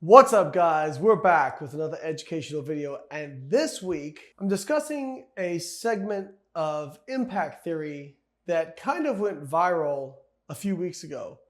What's up, guys? We're back with another educational video, and this week I'm discussing a segment of impact theory that kind of went viral a few weeks ago.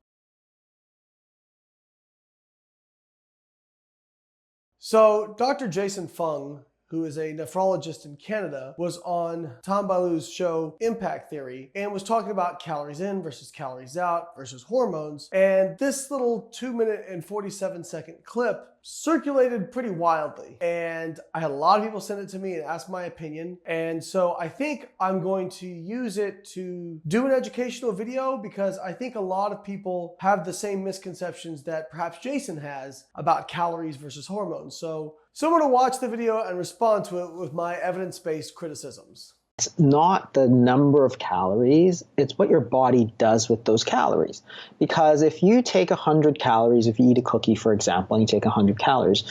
So Dr. Jason Fung, who is a nephrologist in Canada, was on Tom Bilyeu's show Impact Theory and was talking about calories in versus calories out versus hormones. And this little 2-minute and 47-second clip circulated pretty wildly. And I had a lot of people send it to me and ask my opinion. And so I think I'm going to use it to do an educational video because I think a lot of people have the same misconceptions that perhaps Jason has about calories versus hormones. So I'm going to watch the video and respond to it with my evidence-based criticisms. It's not the number of calories, it's what your body does with those calories. Because if you take 100 calories, if you eat a cookie, for example, and you take 100 calories,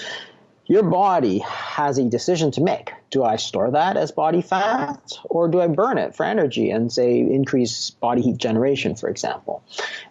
your body has a decision to make. Do I store that as body fat, or do I burn it for energy and, say, increase body heat generation, for example?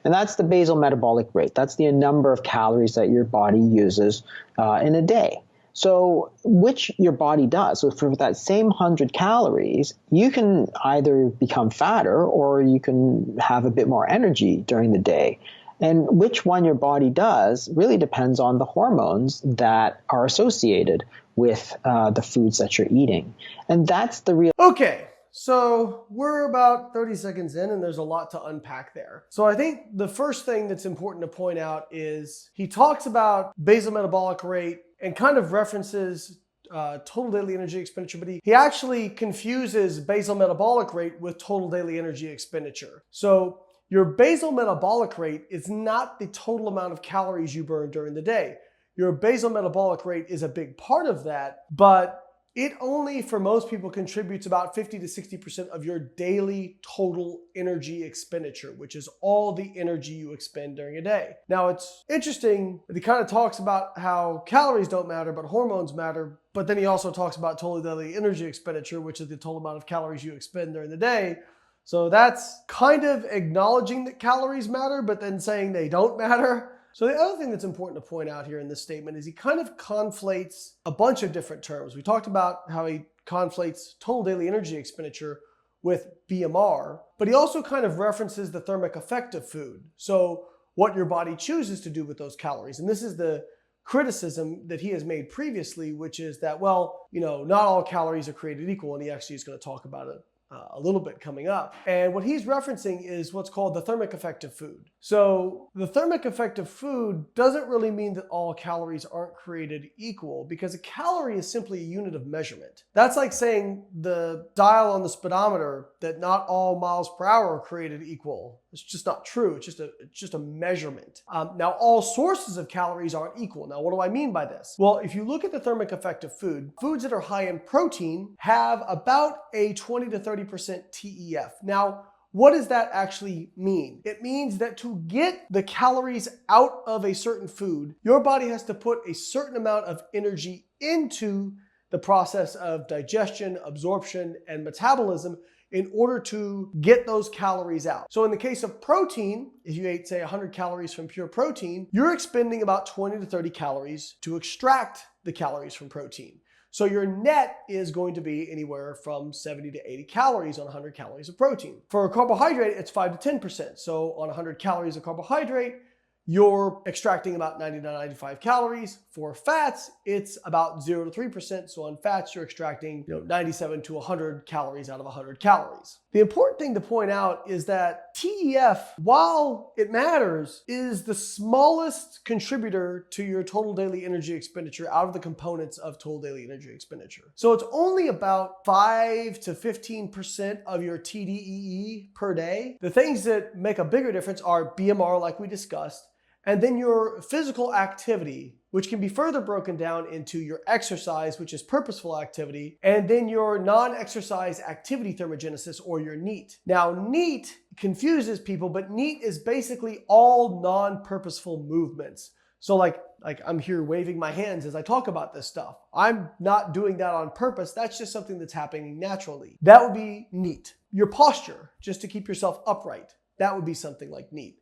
And that's the basal metabolic rate. That's the number of calories that your body uses in a day. So which your body does. So for that same 100 calories, you can either become fatter or you can have a bit more energy during the day. And which one your body does really depends on the hormones that are associated with the foods that you're eating. And that's the real... Okay, so we're about 30 seconds in and there's a lot to unpack there. So I think the first thing that's important to point out is he talks about basal metabolic rate and kind of references total daily energy expenditure, but he actually confuses basal metabolic rate with total daily energy expenditure. So your basal metabolic rate is not the total amount of calories you burn during the day. Your basal metabolic rate is a big part of that, but it only, for most people, contributes about 50 to 60% of your daily total energy expenditure, which is all the energy you expend during a day. Now, it's interesting that he kind of talks about how calories don't matter, but hormones matter. But then he also talks about total daily energy expenditure, which is the total amount of calories you expend during the day. So that's kind of acknowledging that calories matter, but then saying they don't matter. So the other thing that's important to point out here in this statement is he kind of conflates a bunch of different terms. We talked about how he conflates total daily energy expenditure with BMR, but he also kind of references the thermic effect of food. So what your body chooses to do with those calories. And this is the criticism that he has made previously, which is that, well, not all calories are created equal. And he actually is going to talk about it a little bit coming up. And what he's referencing is what's called the thermic effect of food. So the thermic effect of food doesn't really mean that all calories aren't created equal, because a calorie is simply a unit of measurement. That's like saying the dial on the speedometer, that not all miles per hour are created equal. It's just not true. It's just a measurement. Now, all sources of calories aren't equal. Now, what do I mean by this? Well, if you look at the thermic effect of food, foods that are high in protein have about a 20 to 30% TEF. Now, what does that actually mean? It means that to get the calories out of a certain food, your body has to put a certain amount of energy into the process of digestion, absorption, and metabolism in order to get those calories out. So in the case of protein, if you ate, say, 100 calories from pure protein, you're expending about 20 to 30 calories to extract the calories from protein. So your net is going to be anywhere from 70 to 80 calories on 100 calories of protein. For a carbohydrate, it's 5 to 10%. So on 100 calories of carbohydrate, you're extracting about 90 to 95 calories. For fats, it's about 0 to 3%. So on fats, you're extracting 97 to 100 calories out of 100 calories. The important thing to point out is that TEF, while it matters, is the smallest contributor to your total daily energy expenditure out of the components of total daily energy expenditure. So it's only about 5 to 15% of your TDEE per day. The things that make a bigger difference are BMR, like we discussed, and then your physical activity, which can be further broken down into your exercise, which is purposeful activity, and then your non-exercise activity thermogenesis, or your NEAT. Now, NEAT confuses people, but NEAT is basically all non-purposeful movements. So like I'm here waving my hands as I talk about this stuff. I'm not doing that on purpose. That's just something that's happening naturally. That would be NEAT. Your posture, just to keep yourself upright, that would be something like NEAT.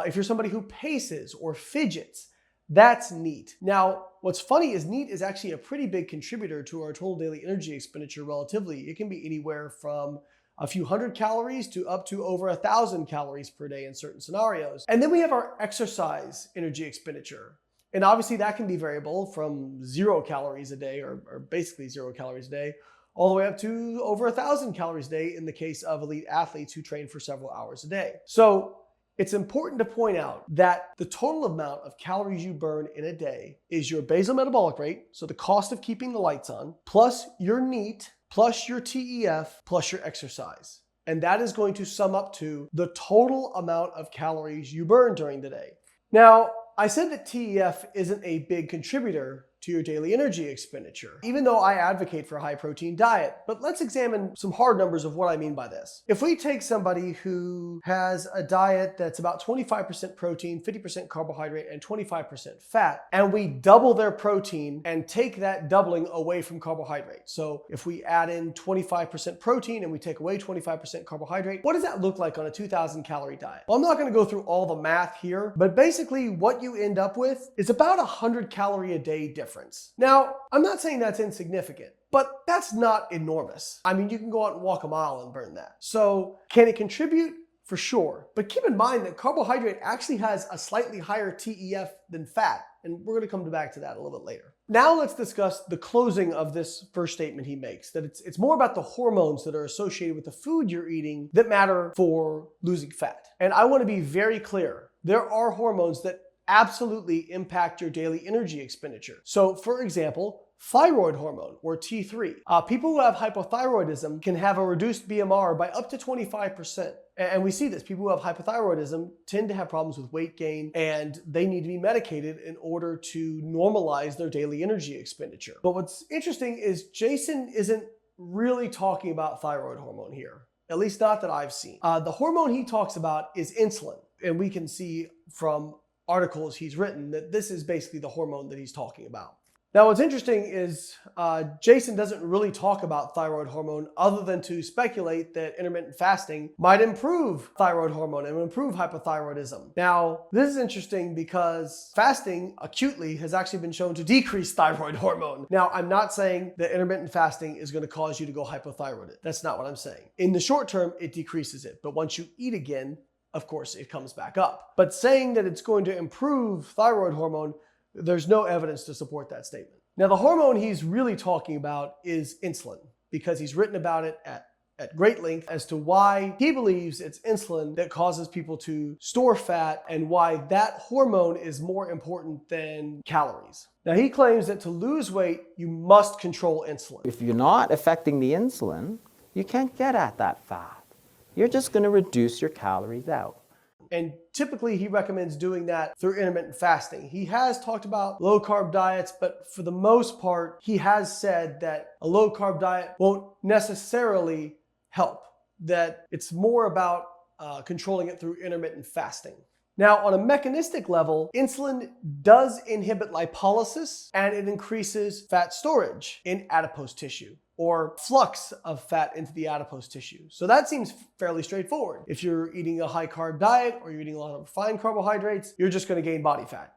If you're somebody who paces or fidgets, That's neat. Now, what's funny is neat is actually a pretty big contributor to our total daily energy expenditure relatively. It can be anywhere from a few hundred calories to up to over 1,000 calories per day in certain scenarios. And then we have our exercise energy expenditure. And obviously that can be variable from 0 calories a day or basically 0 calories a day all the way up to over 1,000 calories a day in the case of elite athletes who train for several hours a day. So it's important to point out that the total amount of calories you burn in a day is your basal metabolic rate, so the cost of keeping the lights on, plus your NEAT, plus your TEF, plus your exercise. And that is going to sum up to the total amount of calories you burn during the day. Now, I said that TEF isn't a big contributor to your daily energy expenditure, even though I advocate for a high protein diet. But let's examine some hard numbers of what I mean by this. If we take somebody who has a diet that's about 25% protein, 50% carbohydrate, and 25% fat, and we double their protein and take that doubling away from carbohydrate. So if we add in 25% protein and we take away 25% carbohydrate, what does that look like on a 2,000 calorie diet? Well, I'm not going to go through all the math here, but basically what you end up with is about 100 calorie a day difference. Now, I'm not saying that's insignificant, but that's not enormous. I mean, you can go out and walk a mile and burn that. So can it contribute? For sure. But keep in mind that carbohydrate actually has a slightly higher TEF than fat. And we're going to come back to that a little bit later. Now let's discuss the closing of this first statement he makes, that it's more about the hormones that are associated with the food you're eating that matter for losing fat. And I want to be very clear. There are hormones that absolutely impact your daily energy expenditure. So for example, thyroid hormone or T3. People who have hypothyroidism can have a reduced BMR by up to 25%. And we see this. People who have hypothyroidism tend to have problems with weight gain and they need to be medicated in order to normalize their daily energy expenditure. But what's interesting is Jason isn't really talking about thyroid hormone here, at least not that I've seen. The hormone he talks about is insulin. And we can see from articles he's written that this is basically the hormone that he's talking about. Now, what's interesting is Jason doesn't really talk about thyroid hormone other than to speculate that intermittent fasting might improve thyroid hormone and improve hypothyroidism. Now, this is interesting because fasting acutely has actually been shown to decrease thyroid hormone. Now, I'm not saying that intermittent fasting is going to cause you to go hypothyroid. That's not what I'm saying. In the short term, it decreases it. But once you eat again, of course, it comes back up. But saying that it's going to improve thyroid hormone, there's no evidence to support that statement. Now, the hormone he's really talking about is insulin, because he's written about it at great length as to why he believes it's insulin that causes people to store fat and why that hormone is more important than calories. Now, he claims that to lose weight, you must control insulin. If you're not affecting the insulin, you can't get at that fat. You're just going to reduce your calories out. And typically he recommends doing that through intermittent fasting. He has talked about low carb diets, but for the most part, he has said that a low carb diet won't necessarily help, that it's more about controlling it through intermittent fasting. Now, on a mechanistic level, insulin does inhibit lipolysis and it increases fat storage in adipose tissue, or flux of fat into the adipose tissue. So that seems fairly straightforward. If you're eating a high carb diet or you're eating a lot of refined carbohydrates, you're just going to gain body fat.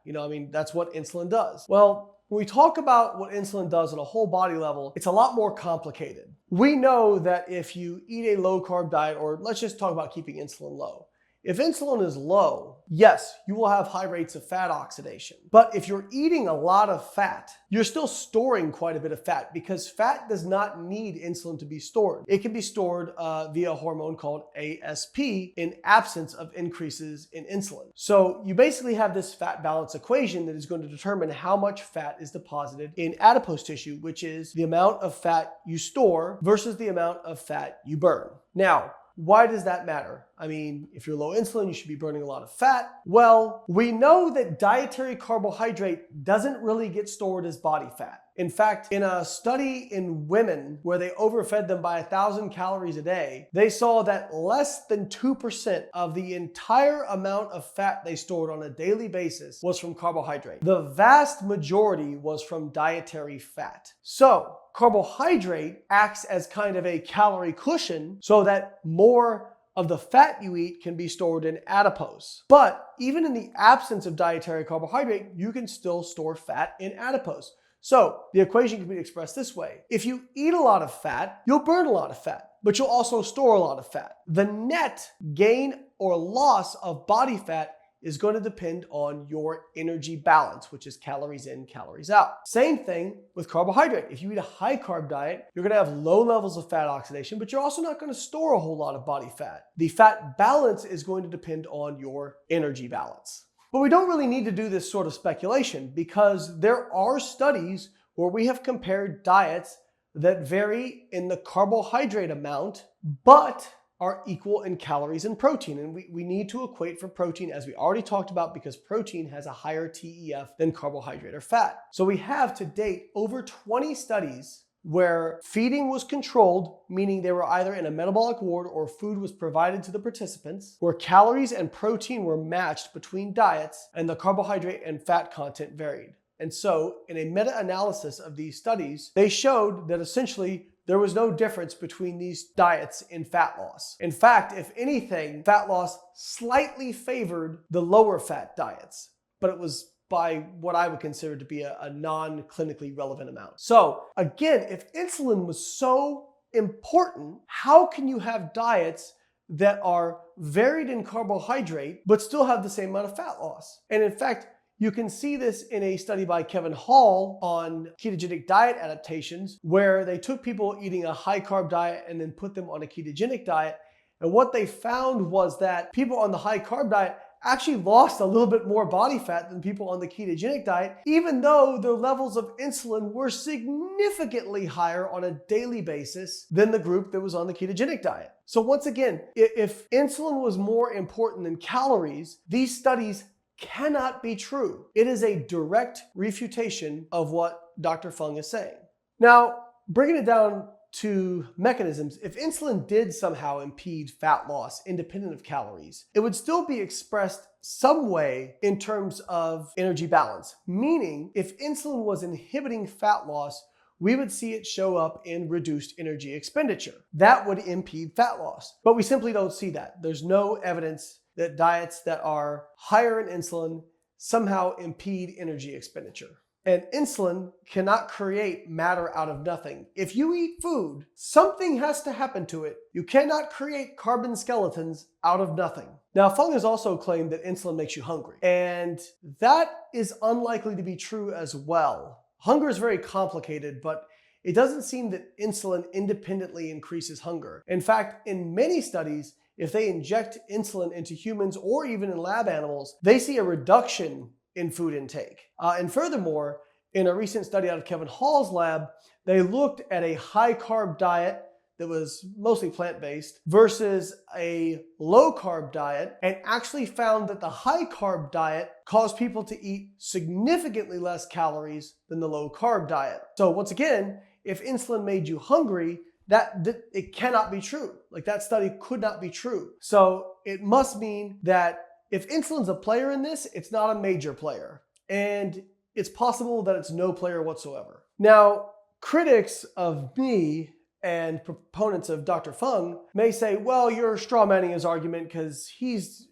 That's what insulin does. Well, when we talk about what insulin does on a whole body level, it's a lot more complicated. We know that if you eat a low carb diet, or let's just talk about keeping insulin low. If insulin is low, yes, you will have high rates of fat oxidation. But if you're eating a lot of fat, you're still storing quite a bit of fat because fat does not need insulin to be stored. It can be stored via a hormone called ASP in absence of increases in insulin. So you basically have this fat balance equation that is going to determine how much fat is deposited in adipose tissue, which is the amount of fat you store versus the amount of fat you burn. Now, why does that matter? I mean, if you're low insulin, you should be burning a lot of fat. Well, we know that dietary carbohydrate doesn't really get stored as body fat. In fact, in a study in women where they overfed them by 1,000 calories a day, they saw that less than 2% of the entire amount of fat they stored on a daily basis was from carbohydrate. The vast majority was from dietary fat. So, carbohydrate acts as kind of a calorie cushion so that more of the fat you eat can be stored in adipose. But even in the absence of dietary carbohydrate, you can still store fat in adipose. So the equation can be expressed this way. If you eat a lot of fat, you'll burn a lot of fat, but you'll also store a lot of fat. The net gain or loss of body fat is going to depend on your energy balance, which is calories in, calories out. Same thing with carbohydrate. If you eat a high carb diet, you're going to have low levels of fat oxidation, but you're also not going to store a whole lot of body fat. The fat balance is going to depend on your energy balance. But we don't really need to do this sort of speculation because there are studies where we have compared diets that vary in the carbohydrate amount, but are equal in calories and protein. And we need to equate for protein, as we already talked about, because protein has a higher TEF than carbohydrate or fat. So we have to date over 20 studies where feeding was controlled, meaning they were either in a metabolic ward or food was provided to the participants, where calories and protein were matched between diets and the carbohydrate and fat content varied. And so in a meta-analysis of these studies, they showed that essentially there was no difference between these diets in fat loss. In fact, if anything, fat loss slightly favored the lower fat diets, but it was by what I would consider to be a non-clinically relevant amount. So again, if insulin was so important, how can you have diets that are varied in carbohydrate but still have the same amount of fat loss? And in fact, you can see this in a study by Kevin Hall on ketogenic diet adaptations, where they took people eating a high carb diet and then put them on a ketogenic diet. And what they found was that people on the high carb diet actually lost a little bit more body fat than people on the ketogenic diet, even though their levels of insulin were significantly higher on a daily basis than the group that was on the ketogenic diet. So once again, if insulin was more important than calories, these studies cannot be true. It is a direct refutation of what Dr. Fung is saying. Now, bringing it down to mechanisms, if insulin did somehow impede fat loss independent of calories, it would still be expressed some way in terms of energy balance. Meaning, if insulin was inhibiting fat loss, we would see it show up in reduced energy expenditure. That would impede fat loss. But we simply don't see that. There's no evidence that diets that are higher in insulin somehow impede energy expenditure. And insulin cannot create matter out of nothing. If you eat food, something has to happen to it. You cannot create carbon skeletons out of nothing. Now, Fung has also claimed that insulin makes you hungry, and that is unlikely to be true as well. Hunger is very complicated, but it doesn't seem that insulin independently increases hunger. In fact, in many studies, if they inject insulin into humans or even in lab animals, they see a reduction in food intake. And furthermore, in a recent study out of Kevin Hall's lab, they looked at a high carb diet that was mostly plant-based versus a low carb diet and actually found that the high carb diet caused people to eat significantly less calories than the low carb diet. So once again, if insulin made you hungry, that it cannot be true. Like, that study could not be true. So it must mean that if insulin's a player in this, it's not a major player. And it's possible that it's no player whatsoever. Now, critics of me and proponents of Dr. Fung may say, well, you're straw manning his argument because he's,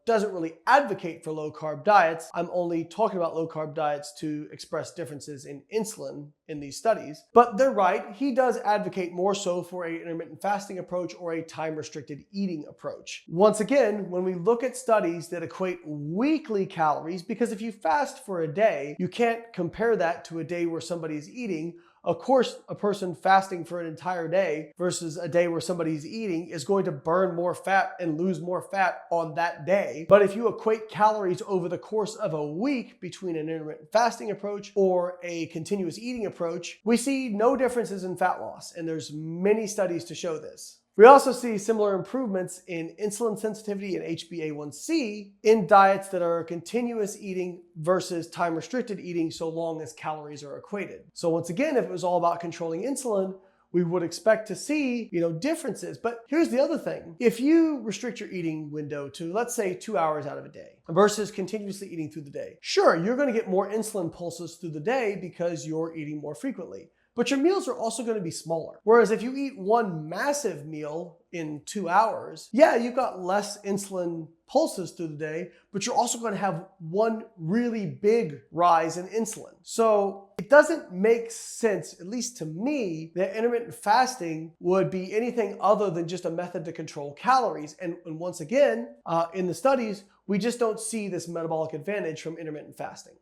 doesn't really advocate for low carb diets. I'm only talking about low carb diets to express differences in insulin in these studies. But they're right. He does advocate more so for an intermittent fasting approach or a time restricted eating approach. Once again, when we look at studies that equate weekly calories, because if you fast for a day, you can't compare that to a day where somebody's eating. Of course, a person fasting for an entire day versus a day where somebody's eating is going to burn more fat and lose more fat on that day. But if you equate calories over the course of a week between an intermittent fasting approach or a continuous eating approach, we see no differences in fat loss. And there's many studies to show this. We also see similar improvements in insulin sensitivity and HbA1c in diets that are continuous eating versus time-restricted eating so long as calories are equated. So once again, if it was all about controlling insulin, we would expect to see, differences. But here's the other thing. If you restrict your eating window to, let's say, 2 hours out of a day versus continuously eating through the day, sure, you're going to get more insulin pulses through the day because you're eating more frequently. but your meals are also going to be smaller. Whereas if you eat one massive meal in 2 hours, yeah, you've got less insulin pulses through the day, but you're also going to have one really big rise in insulin. So it doesn't make sense, at least to me, that intermittent fasting would be anything other than just a method to control calories. And once again, in the studies, we just don't see this metabolic advantage from intermittent fasting.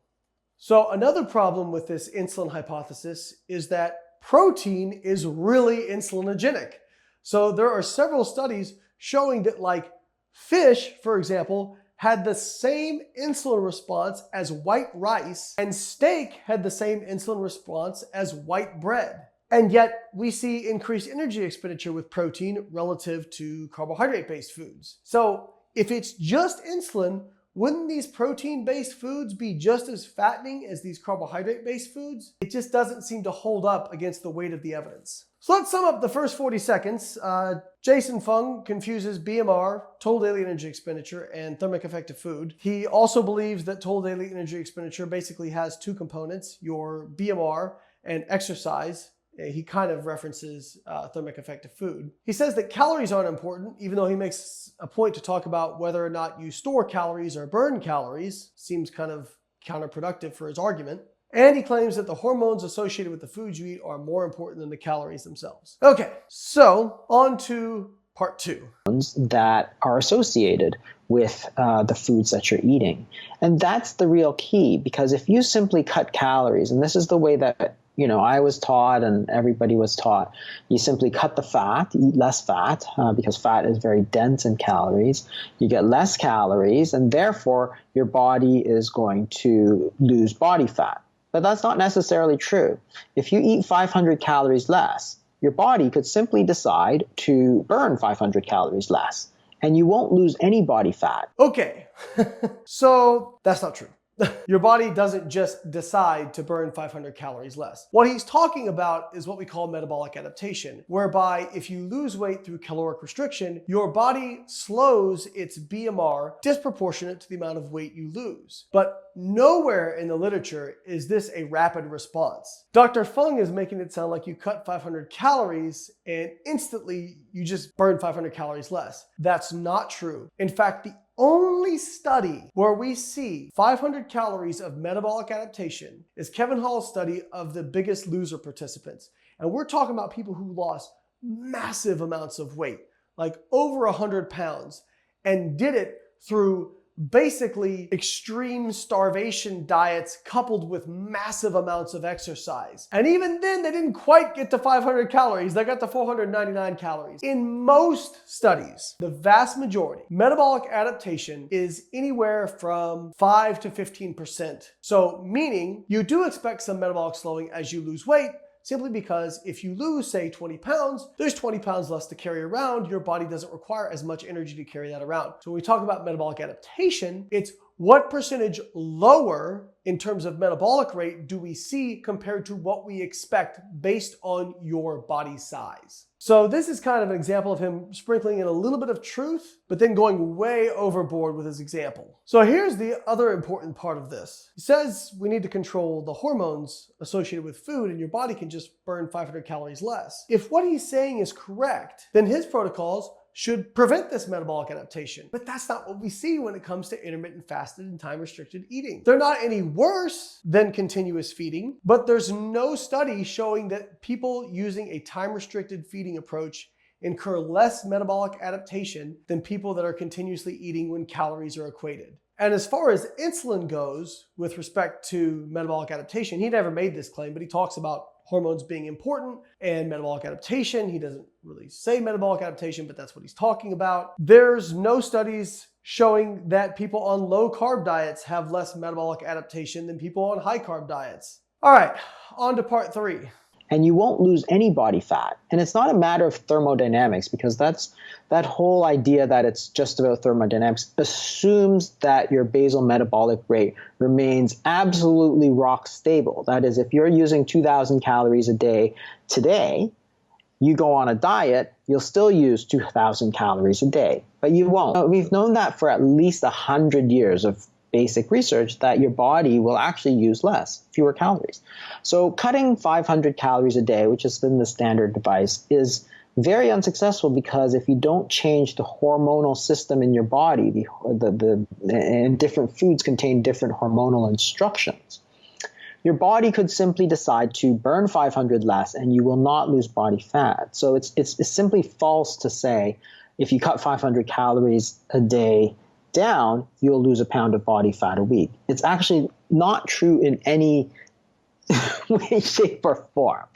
So another problem with this insulin hypothesis is that protein is really insulinogenic. So there are several studies showing that, like, fish, for example, had the same insulin response as white rice, and steak had the same insulin response as white bread. And yet we see increased energy expenditure with protein relative to carbohydrate-based foods. So if it's just insulin, wouldn't these protein-based foods be just as fattening as these carbohydrate-based foods? It just doesn't seem to hold up against the weight of the evidence. So let's sum up the first 40 seconds. Jason Fung confuses BMR, total daily energy expenditure, and thermic effect of food. He also believes that total daily energy expenditure basically has two components, your BMR and exercise. He kind of references thermic effect of food. He says that calories aren't important, even though he makes a point to talk about whether or not you store calories or burn calories. Seems kind of counterproductive for his argument. And he claims that the hormones associated with the foods you eat are more important than the calories themselves. Okay, so on to part two. That are associated with the foods that you're eating. And that's the real key, because if you simply cut calories, and this is the way that I was taught and everybody was taught, you simply cut the fat, eat less fat, because fat is very dense in calories. You get less calories, and therefore your body is going to lose body fat. But that's not necessarily true. If you eat 500 calories less, your body could simply decide to burn 500 calories less, and you won't lose any body fat. Okay, so that's not true. Your body doesn't just decide to burn 500 calories less. What he's talking about is what we call metabolic adaptation, whereby if you lose weight through caloric restriction, your body slows its BMR disproportionate to the amount of weight you lose. But nowhere in the literature is this a rapid response. Dr. Fung is making it sound like you cut 500 calories and instantly you just burn 500 calories less. That's not true. In fact, the only study where we see 500 calories of metabolic adaptation is Kevin Hall's study of the Biggest Loser participants. And we're talking about people who lost massive amounts of weight, like over 100 pounds, and did it through basically extreme starvation diets coupled with massive amounts of exercise. And even then, they didn't quite get to 500 calories. They got to 499 calories. In most studies, the vast majority, metabolic adaptation is anywhere from 5 to 15%. So meaning you do expect some metabolic slowing as you lose weight, simply because if you lose, say, 20 pounds, there's 20 pounds less to carry around. Your body doesn't require as much energy to carry that around. So when we talk about metabolic adaptation, it's what percentage lower in terms of metabolic rate do we see compared to what we expect based on your body size. So this is kind of an example of him sprinkling in a little bit of truth, but then going way overboard with his example. So here's the other important part of this. He says we need to control the hormones associated with food, and your body can just burn 500 calories less. If what he's saying is correct, then his protocols should prevent this metabolic adaptation. But that's not what we see when it comes to intermittent fasted and time-restricted eating. They're not any worse than continuous feeding, but there's no study showing that people using a time-restricted feeding approach incur less metabolic adaptation than people that are continuously eating when calories are equated. And as far as insulin goes, with respect to metabolic adaptation, he never made this claim, but he talks about hormones being important and metabolic adaptation. He doesn't really say metabolic adaptation, but that's what he's talking about. There's no studies showing that people on low carb diets have less metabolic adaptation than people on high carb diets. All right, on to part three. And you won't lose any body fat. And it's not a matter of thermodynamics, because that whole idea that it's just about thermodynamics assumes that your basal metabolic rate remains absolutely rock stable. That is, if you're using 2,000 calories a day today, you go on a diet, you'll still use 2,000 calories a day, but you won't. We've known that for at least 100 years of basic research that your body will actually use fewer calories. So cutting 500 calories a day, which has been the standard device, is very unsuccessful because if you don't change the hormonal system in your body, and different foods contain different hormonal instructions, your body could simply decide to burn 500 less and you will not lose body fat. So it's simply false to say if you cut 500 calories a day down, you'll lose a pound of body fat a week. It's actually not true in any way, shape, or form.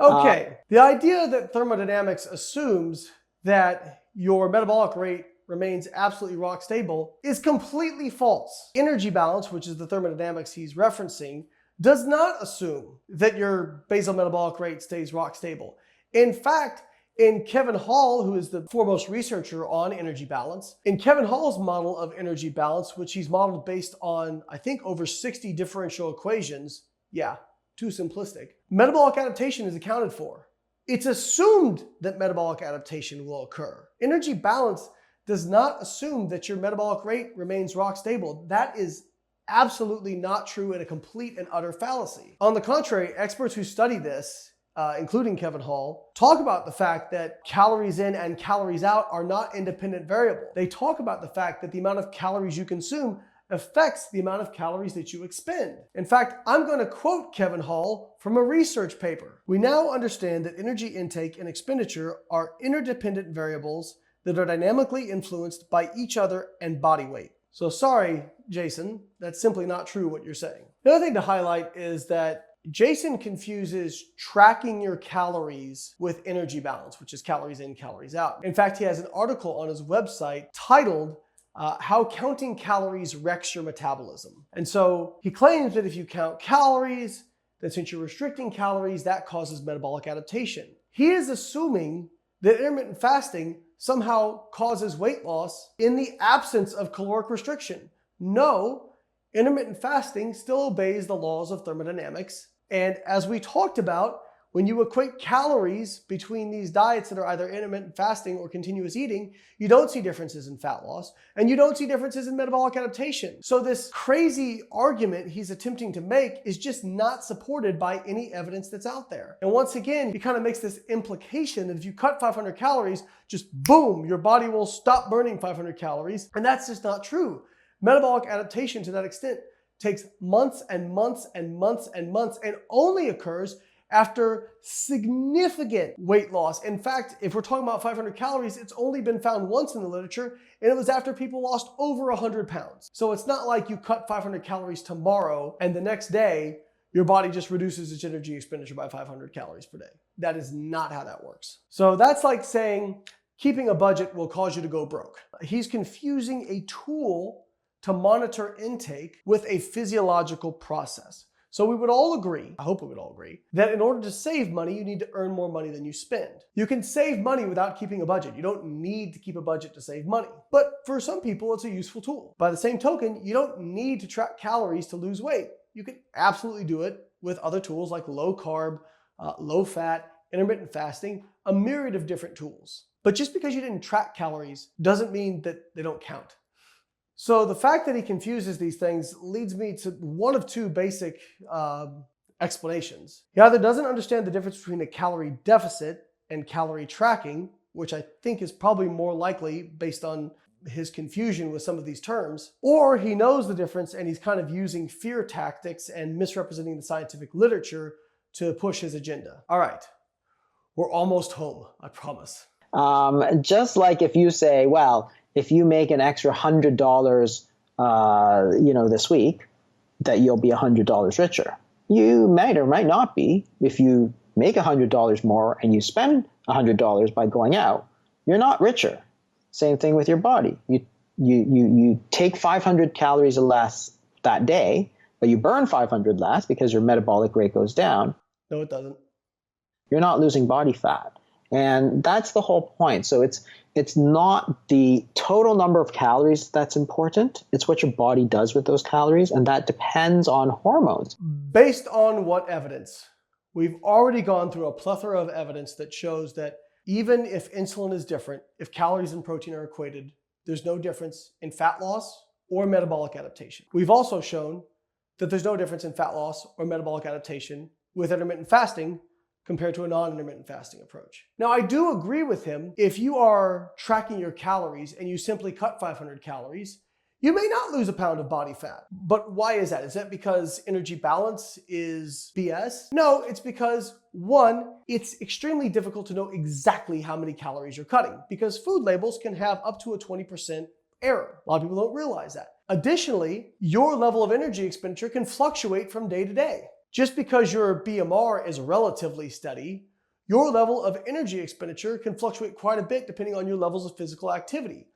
Okay, the idea that thermodynamics assumes that your metabolic rate remains absolutely rock stable is completely false. Energy balance, which is the thermodynamics he's referencing, does not assume that your basal metabolic rate stays rock stable. In fact, in Kevin Hall, who is the foremost researcher on energy balance, in Kevin Hall's model of energy balance, which he's modeled based on, I think, over 60 differential equations, yeah, too simplistic, metabolic adaptation is accounted for. It's assumed that metabolic adaptation will occur. Energy balance does not assume that your metabolic rate remains rock stable. That is absolutely not true and a complete and utter fallacy. On the contrary, experts who study this, including Kevin Hall, talk about the fact that calories in and calories out are not independent variable. They talk about the fact that the amount of calories you consume affects the amount of calories that you expend. In fact, I'm going to quote Kevin Hall from a research paper. We now understand that energy intake and expenditure are interdependent variables that are dynamically influenced by each other and body weight. So sorry, Jason, that's simply not true what you're saying. The other thing to highlight is that Jason confuses tracking your calories with energy balance, which is calories in, calories out. In fact, he has an article on his website titled How Counting Calories Wrecks Your Metabolism. And so he claims that if you count calories, then since you're restricting calories, that causes metabolic adaptation. He is assuming that intermittent fasting somehow causes weight loss in the absence of caloric restriction. No, intermittent fasting still obeys the laws of thermodynamics. And as we talked about, when you equate calories between these diets that are either intermittent fasting or continuous eating, you don't see differences in fat loss and you don't see differences in metabolic adaptation. So this crazy argument he's attempting to make is just not supported by any evidence that's out there. And once again, he kind of makes this implication that if you cut 500 calories, just boom, your body will stop burning 500 calories. And that's just not true. Metabolic adaptation to that extent takes months and months and months and months and only occurs after significant weight loss. In fact, if we're talking about 500 calories, it's only been found once in the literature, and it was after people lost over 100 pounds. So it's not like you cut 500 calories tomorrow and the next day, your body just reduces its energy expenditure by 500 calories per day. That is not how that works. So that's like saying keeping a budget will cause you to go broke. He's confusing a tool to monitor intake with a physiological process. So we would all agree, I hope we would all agree, that in order to save money, you need to earn more money than you spend. You can save money without keeping a budget. You don't need to keep a budget to save money. But for some people, it's a useful tool. By the same token, you don't need to track calories to lose weight. You can absolutely do it with other tools like low carb, low fat, intermittent fasting, a myriad of different tools. But just because you didn't track calories doesn't mean that they don't count. So the fact that he confuses these things leads me to one of two basic explanations. He either doesn't understand the difference between a calorie deficit and calorie tracking, which I think is probably more likely based on his confusion with some of these terms, or he knows the difference and he's kind of using fear tactics and misrepresenting the scientific literature to push his agenda. All right, we're almost home, I promise. Just like if you say, well, if you make an extra $100, this week, that you'll be $100 richer. You might or might not be. If you make $100 more and you spend $100 by going out, you're not richer. Same thing with your body. You take 500 calories less that day, but you burn 500 less because your metabolic rate goes down. No, it doesn't. You're not losing body fat. And that's the whole point. So it's not the total number of calories that's important. It's what your body does with those calories, and that depends on hormones. Based on what evidence? We've already gone through a plethora of evidence that shows that even if insulin is different, if calories and protein are equated, there's no difference in fat loss or metabolic adaptation. We've also shown that there's no difference in fat loss or metabolic adaptation with intermittent fasting compared to a non-intermittent fasting approach. Now, I do agree with him. If you are tracking your calories and you simply cut 500 calories, you may not lose a pound of body fat. But why is that? Is that because energy balance is BS? No, it's because, one, it's extremely difficult to know exactly how many calories you're cutting because food labels can have up to a 20% error. A lot of people don't realize that. Additionally, your level of energy expenditure can fluctuate from day to day. Just because your BMR is relatively steady, your level of energy expenditure can fluctuate quite a bit depending on your levels of physical activity.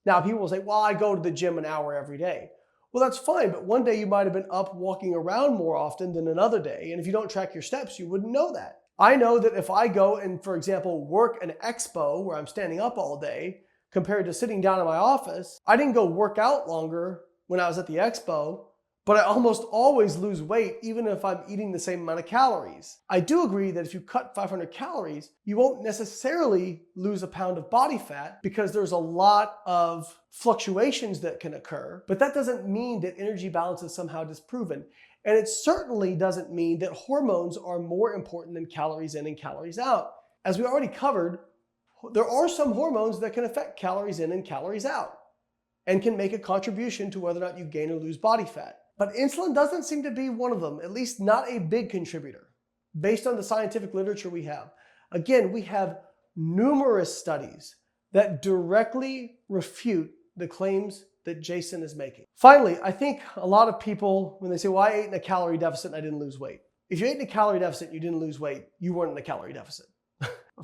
Now, people will say, well, I go to the gym an hour every day. Well, that's fine, but one day you might have been up walking around more often than another day, and if you don't track your steps, you wouldn't know that. I know that if I go and, for example, work an expo where I'm standing up all day, compared to sitting down in my office, I didn't go work out longer when I was at the expo, but I almost always lose weight even if I'm eating the same amount of calories. I do agree that if you cut 500 calories, you won't necessarily lose a pound of body fat because there's a lot of fluctuations that can occur, but that doesn't mean that energy balance is somehow disproven. And it certainly doesn't mean that hormones are more important than calories in and calories out. As we already covered, there are some hormones that can affect calories in and calories out and can make a contribution to whether or not you gain or lose body fat. But insulin doesn't seem to be one of them, at least not a big contributor, based on the scientific literature we have. Again, we have numerous studies that directly refute the claims that Jason is making. Finally, I think a lot of people, when they say, well, I ate in a calorie deficit and I didn't lose weight. If you ate in a calorie deficit and you didn't lose weight, you weren't in a calorie deficit.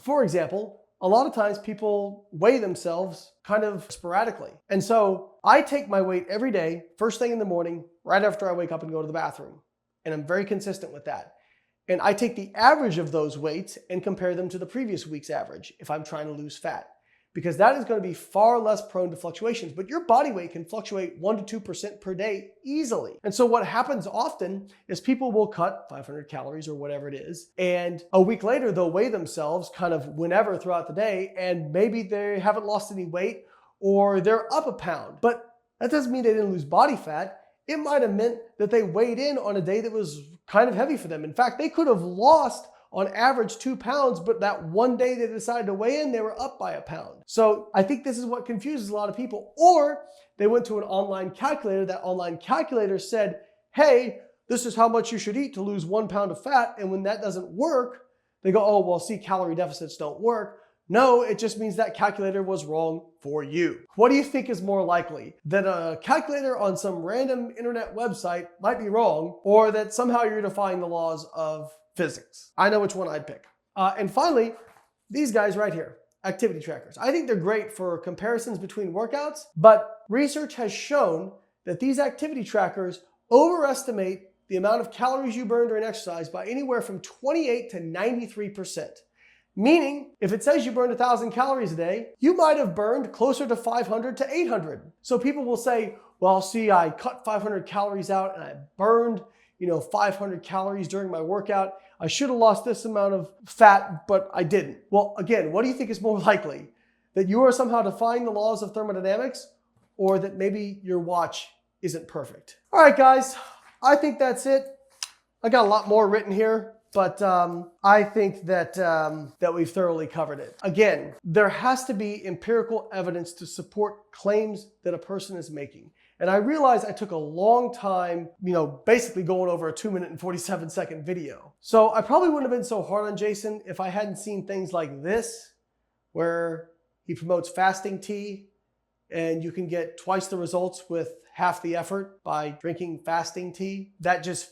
For example, a lot of times people weigh themselves kind of sporadically. And so I take my weight every day, first thing in the morning, right after I wake up and go to the bathroom. And I'm very consistent with that. And I take the average of those weights and compare them to the previous week's average if I'm trying to lose fat, because that is going to be far less prone to fluctuations. But your body weight can fluctuate 1 to 2% per day easily. And so what happens often is people will cut 500 calories or whatever it is, and a week later they'll weigh themselves kind of whenever throughout the day, and maybe they haven't lost any weight or they're up a pound. But that doesn't mean they didn't lose body fat. It might have meant that they weighed in on a day that was kind of heavy for them. In fact, they could have lost on average 2 pounds, but that one day they decided to weigh in, they were up by a pound. So I think this is what confuses a lot of people. Or they went to an online calculator. That online calculator said, hey, this is how much you should eat to lose 1 pound of fat. And when that doesn't work, they go, oh, well, see, calorie deficits don't work. No, it just means that calculator was wrong for you. What do you think is more likely? That a calculator on some random internet website might be wrong, or that somehow you're defying the laws of physics? I know which one I'd pick. And finally, these guys right here, activity trackers. I think they're great for comparisons between workouts, but research has shown that these activity trackers overestimate the amount of calories you burn during exercise by anywhere from 28 to 93%. Meaning, if it says you burned 1,000 calories a day, you might have burned closer to 500 to 800. So people will say, well, see, I cut 500 calories out and I burned 500 calories during my workout. I should have lost this amount of fat, but I didn't. Well, again, what do you think is more likely? That you are somehow defying the laws of thermodynamics, or that maybe your watch isn't perfect? All right, guys, I think that's it. I got a lot more written here, but I think that we've thoroughly covered it. Again, there has to be empirical evidence to support claims that a person is making. And I realized I took a long time, basically going over a 2 minute and 47-second video. So I probably wouldn't have been so hard on Jason if I hadn't seen things like this, where he promotes fasting tea, and you can get twice the results with half the effort by drinking fasting tea. That just,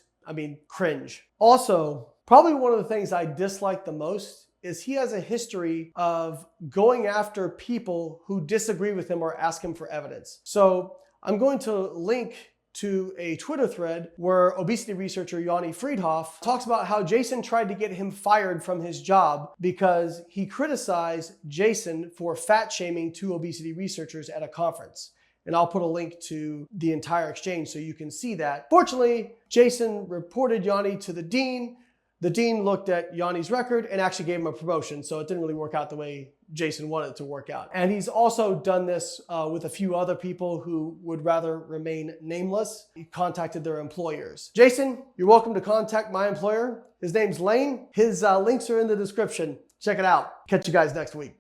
cringe. Also, probably one of the things I dislike the most is he has a history of going after people who disagree with him or ask him for evidence. So I'm going to link to a Twitter thread where obesity researcher Yanni Friedhoff talks about how Jason tried to get him fired from his job because he criticized Jason for fat shaming 2 obesity researchers at a conference. And I'll put a link to the entire exchange so you can see that. Fortunately, Jason reported Yanni to the dean. The dean looked at Yanni's record and actually gave him a promotion, so it didn't really work out the way Jason wanted to work out. And he's also done this with a few other people who would rather remain nameless. He contacted their employers. Jason, you're welcome to contact my employer. His name's Layne. His links are in the description. Check it out. Catch you guys next week.